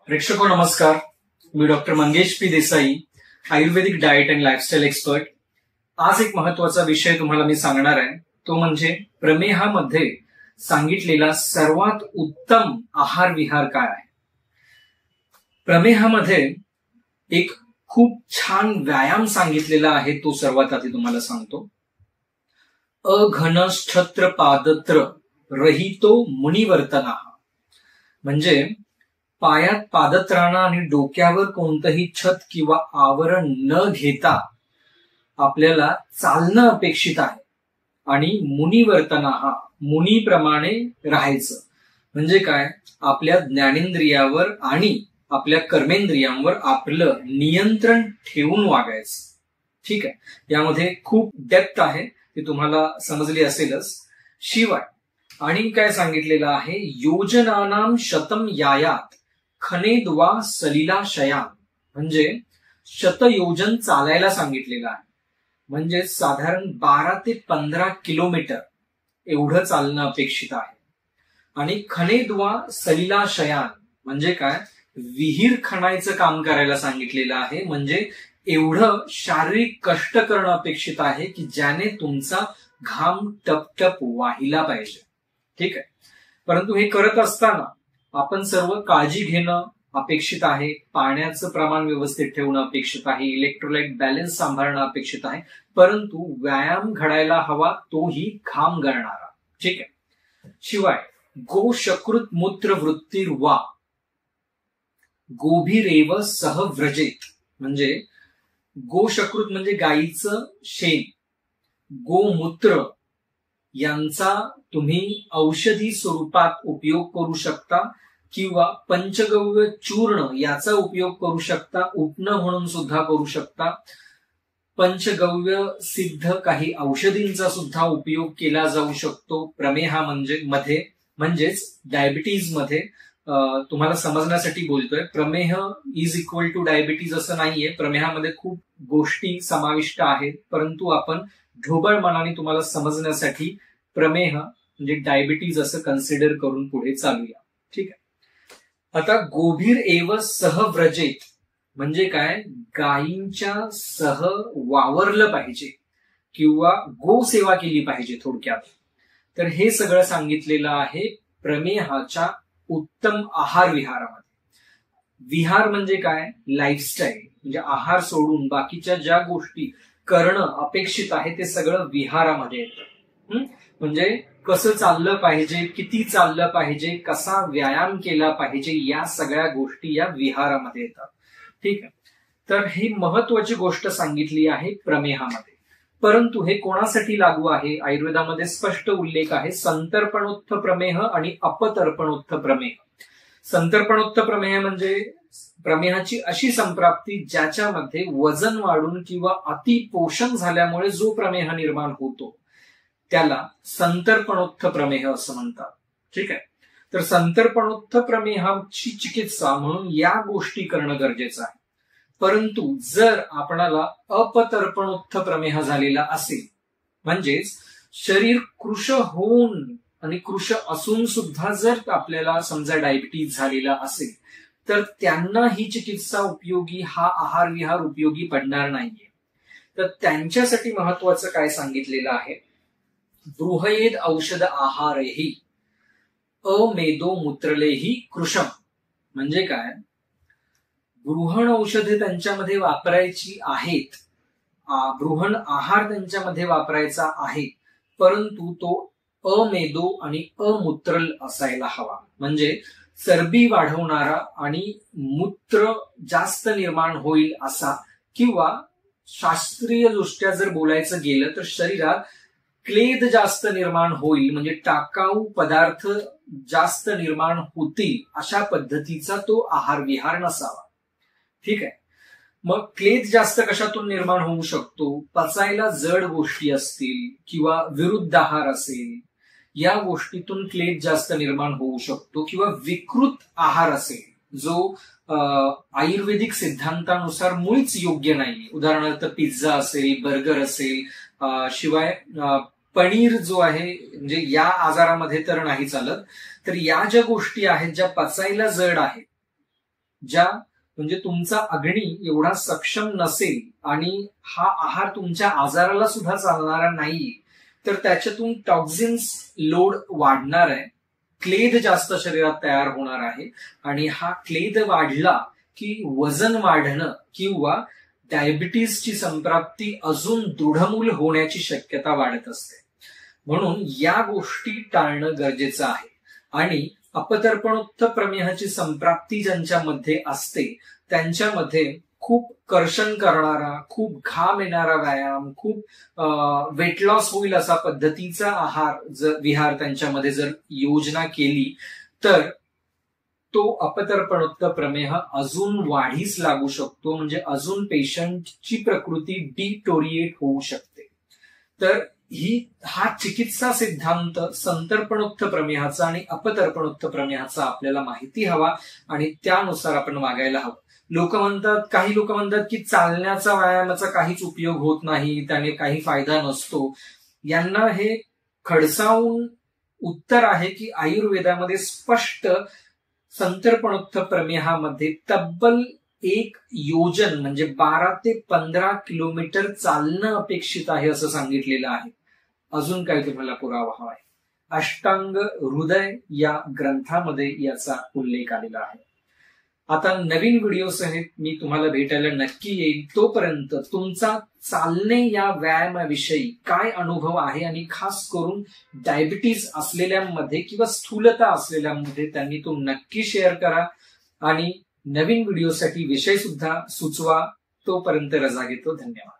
प्रेक्षको नमस्कार. मी doctor Mangesh P Desai, Ayurvedic diet and lifestyle expert. आज एक महत्वाचा विषय तुम्हाला मी सांगणार आहे, तो म्हणजे प्रमेहामध्ये सांगितलेला सर्वात उत्तम आहार विहार काय आहे. प्रमेहामध्ये एक खूप छान व्यायाम सांगितलेला आहे, तो सर्वात आधी तुम्हाला सांगतो. अघनश्छत्र पादत्र रहितो मुनिवर्तना, म्हणजे पायात पादत्राणा आणि डोक्यावर कोणतंही छत किंवा आवरण न घेता आपल्याला चालणं अपेक्षित आहे. आणि मुनिवर्तना, मुनीप्रमाणे राहायचं म्हणजे काय, आपल्या ज्ञानेंद्रियावर आणि आपल्या कर्मेंद्रियांवर आपलं नियंत्रण ठेवून वागायचं. ठीक आहे, यामध्ये खूप डेप्थ आहे, ती तुम्हाला समजली असेलच. शिवाय आणि काय सांगितलेलं आहे, योजनानाम शतम यायात खनेद्वा सलिलाशया, म्हणजे शतयोजन चालायला सांगितलेलं आहे. म्हणजे साधारण 12 ते 15 किलोमीटर एवढं चालणं अपेक्षित आहे. आणि खनेद्वा सलिलाशयान म्हणजे काय, विहीर खणायचं काम करायला सांगितलेलं आहे. म्हणजे एवढं शारीरिक कष्ट करणं अपेक्षित आहे की ज्याने तुमचा घाम टपटप वाहिला पाहिजे. ठीक आहे, परंतु हे करत असताना आपण सर्व काळजी घेणं अपेक्षित आहे. पाण्याचं प्रमाण व्यवस्थित ठेवणं अपेक्षित आहे. इलेक्ट्रोलाइट बॅलन्स सांभाळणं अपेक्षित आहे. परंतु व्यायाम घडायला हवा तोही घाम गळणारा. ठीक आहे. शिवाय गो शकृत मूत्र वृत्तीर वा गोभीरेव सह व्रजेत, म्हणजे गोशकृत म्हणजे गायीचं शेण, गोमूत्र यांचा तुम्ही औषधी स्वरूपात उपयोग करू शकता किंवा पंचगव्य चूर्ण याचा उपयोग करू शकता. उपनं म्हणून सुद्धा करू शकता. पंचगव्य सिद्ध काही औषधींचा सुद्धा उपयोग केला जाऊ शकतो प्रमेहा म्हणजेच डायबिटीज मध्ये. तुम्हाला समजण्यासाठी बोलतोय, प्रमेह इज इक्वल टू डायबिटीज असं नाहीये. प्रमेहामध्ये खूप गोष्टी समाविष्ट आहेत, परंतु आपण ढोबळ मनाने तुम्हाला समजण्यासाठी प्रमेह म्हणजे डायबिटीज असं कन्सिडर करून पुढे चालूया. ठीक आहे. आता गोभीर एव सह व्रजेत म्हणजे काय, गायींच्या सह वावरलं पाहिजे किंवा गोसेवा केली पाहिजे थोडक्यात. तर हे सगळं सांगितलेलं आहे प्रमेहाच्या उत्तम आहार विहारामध्ये. विहार म्हणजे काय, लाईफस्टाईल, म्हणजे आहार सोडून बाकीच्या ज्या गोष्टी करणं अपेक्षित आहे ते सगळं विहारामध्ये येतं. म्हणजे कसं चाललं पाहिजे, किती चाललं पाहिजे, कसा व्यायाम केला पाहिजे, या सगळ्या गोष्टी या विहारामध्ये येतात. ठीक आहे. तर ही महत्वाची गोष्ट सांगितली आहे प्रमेहामध्ये. परंतु हे कोणासाठी लागू आहे, आयुर्वेदामध्ये स्पष्ट उल्लेख आहे. संतर्पणोत्थ प्रमेह आणि अपतर्पणोत्थ प्रमेह. संतर्पणोत्थ प्रमेह म्हणजे प्रमेहाची अशी संप्राप्ती ज्याच्यामध्ये वजन वाढून किंवा अतिपोषण झाल्यामुळे जो प्रमेह निर्माण होतो त्याला संतर्पणोत्थ प्रमेह असं म्हणतात. ठीक आहे. तर संतर्पणोत्थ प्रमेहाची चिकित्सा म्हणून या गोष्टी करणं गरजेचं आहे. परंतु जर आपणाला अपतर्पणोत्थ प्रमेह झालेला असेल, म्हणजेच शरीर कृश होऊन आणि कृश असून सुद्धा जर आपल्याला समजा डायबिटीज झालेला असेल, तर त्यांना ही चिकित्सा उपयोगी, हा आहार विहार उपयोगी पडणार नाहीये. तर त्यांच्यासाठी महत्वाचं काय सांगितलेलं आहे, बृहयेद औषध आहारही अमेदो मूत्रलेही कृशम, म्हणजे काय, बृहण औषधे त्यांच्यामध्ये वापरायची आहेत, बृहण आहार त्यांच्यामध्ये वापरायचा आहे, परंतु तो अमेदो आणि अमूत्रल असायला हवा. म्हणजे चरबी वाढवणारा आणि मूत्र जास्त निर्माण होईल असा, किंवा शास्त्रीय दृष्ट्या जर बोलायचं गेलं तर शरीरात क्लेद जास्त निर्माण होईल, म्हणजे टाकाऊ पदार्थ जास्त निर्माण होतील अशा पद्धतीचा तो आहार विहार नसावा. ठीक आहे. मग क्लेद जास्त कशातून निर्माण होऊ शकतो, पचायला जड गोष्टी असतील किंवा विरुद्ध आहार असेल, या गोष्टीतून क्लेद जास्त निर्माण होऊ शकतो. किंवा विकृत आहार असेल जो आयुर्वेदिक सिद्धांतानुसार मुळीच योग्य नाही, उदाहरणार्थ पिझ्झा असेल, बर्गर असेल, शिवाय पनीर जो आहे, म्हणजे या आजारामध्ये तर नाही चालत. तर या ज्या गोष्टी आहेत ज्या पचायला जड आहेत म्हणजे तुमचा अग्नी एवढा सक्षम नसेल आणि हा आहार तुमच्या आजाराला सुद्धा चालणारा नाहीये, तर त्याच्यातून टॉक्झिन्स लोड वाढणार आहे, क्लेद जास्त शरीरात तयार होणार आहे आणि हा क्लेद वाढला की वजन वाढणं किंवा डायबिटीजची संप्राप्ती अजून दृढमूल होण्याची शक्यता वाढत असते. म्हणून या गोष्टी टाळणं गरजेचं आहे. आणि अपतर्पणोक्त प्रमेहाची संप्राप्ती ज्यांच्यामध्ये असते त्यांच्यामध्ये खूप कर्षण करणारा, खूप घाम येणारा व्यायाम, खूप वेट लॉस होईल असा पद्धतीचा विहार त्यांच्यामध्ये जर योजना केली तर तो अपतर्पणोक्त प्रमेह अजून वाढीस लागू शकतो, म्हणजे अजून पेशंटची प्रकृती डिटोरिएट होऊ शकते. तर हा चिकित्सा सिद्धांत संतर्पणोक्त प्रमेहाचा आणि अपतर्पणोक्त प्रमेहाचा आपल्याला माहिती हवा आणि त्यानुसार आपण वागायला हवं. काही लोक म्हणतात की चालण्याचा व्यायामाचा काहीच उपयोग होत नाही, त्याने काही फायदा नसतो. यांना हे खडसावून उत्तर आहे की आयुर्वेदामध्ये स्पष्ट संतर्पणोक्त प्रमेहामध्ये तब्बल 1 योजन म्हणजे 12 ते 15 किलोमीटर चालणं अपेक्षित आहे असं सांगितलेलं आहे. अजून काय तुम्हाला पुरावा हवाय? अष्टांग हृदय या ग्रंथामध्ये याचा उल्लेख आलेला आहे. आता नवीन व्हिडिओ सहित मी तुम्हाला भेटायला नक्की येईल. तोपर्यंत तुमचा चालणे या व्यायामाविषयी काय अनुभव आहे आणि खास करून डायबिटीज असलेल्यांमध्ये किंवा स्थूलता असलेल्यांमध्ये त्यांनी तो नक्की शेअर करा आणि नवीन व्हिडिओसाठी विषय सुद्धा सुचवा. तोपर्यंत रजा घेतो. धन्यवाद.